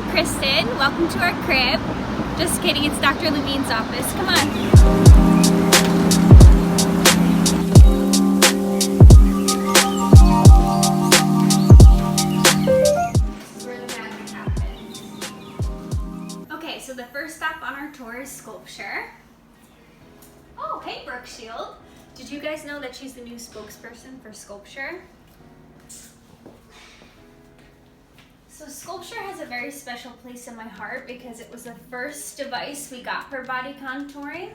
I'm Kristen. Welcome to our crib. Just kidding, it's Dr. Levine's office. Come on. This is where the magic happens. Okay, so the first stop on our tour is sculpture. Oh, hey Brooke Shield. Did you guys know that she's the new spokesperson for sculpture? So sculpture has a very special place in my heart because it was the first device we got for body contouring.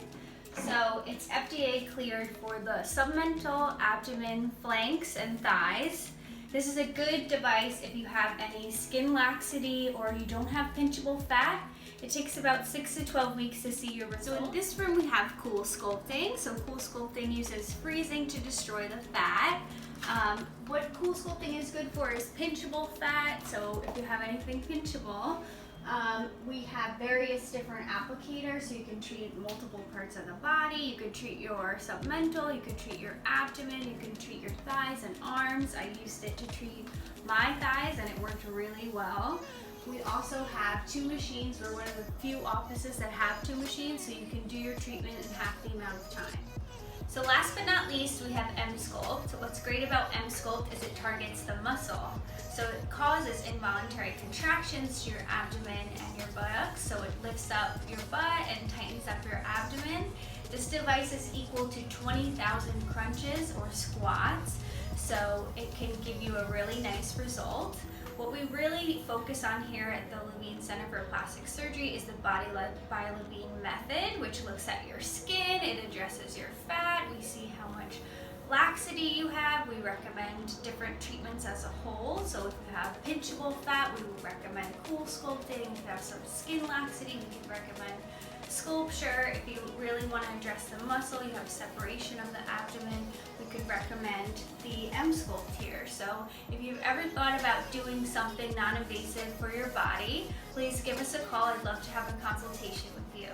So it's FDA cleared for the submental, abdomen, flanks, and thighs. This is a good device if you have any skin laxity or you don't have pinchable fat. It takes about 6 to 12 weeks to see your results. So in this room we have Coolsculpting. So Coolsculpting uses freezing to destroy the fat. What Coolsculpting is good for is pinchable fat. So if you have anything pinchable, we have various different applicators. So you can treat multiple parts of the body. You could treat your submental, you could treat your abdomen, you can treat your thighs and arms. I used it to treat my thighs and it worked really well. We also have 2 machines. We're one of the few offices that have 2 machines, so you can do your treatment in half the amount of time. So last but not least, we have M-Sculpt. So what's great about M-Sculpt is it targets the muscle. So it causes involuntary contractions to your abdomen and your buttocks. So it lifts up your butt and tightens up your abdomen. This device is equal to 20,000 crunches or squats. So it can give you a really nice result. What we really focus on here at the Levine Center for Plastic Surgery is the Body by Levine method, which looks at your skin, it addresses your fat, we see how much laxity you have. We recommend different treatments as a whole. So if you have pinchable fat, we would recommend Coolsculpting. If you have some skin laxity, we can recommend sculpture. If you really want to address the muscle, you have separation of the abdomen, we could recommend the M-Sculpt here. So if you've ever thought about doing something non-invasive for your body, please give us a call. I'd love to have a consultation with you.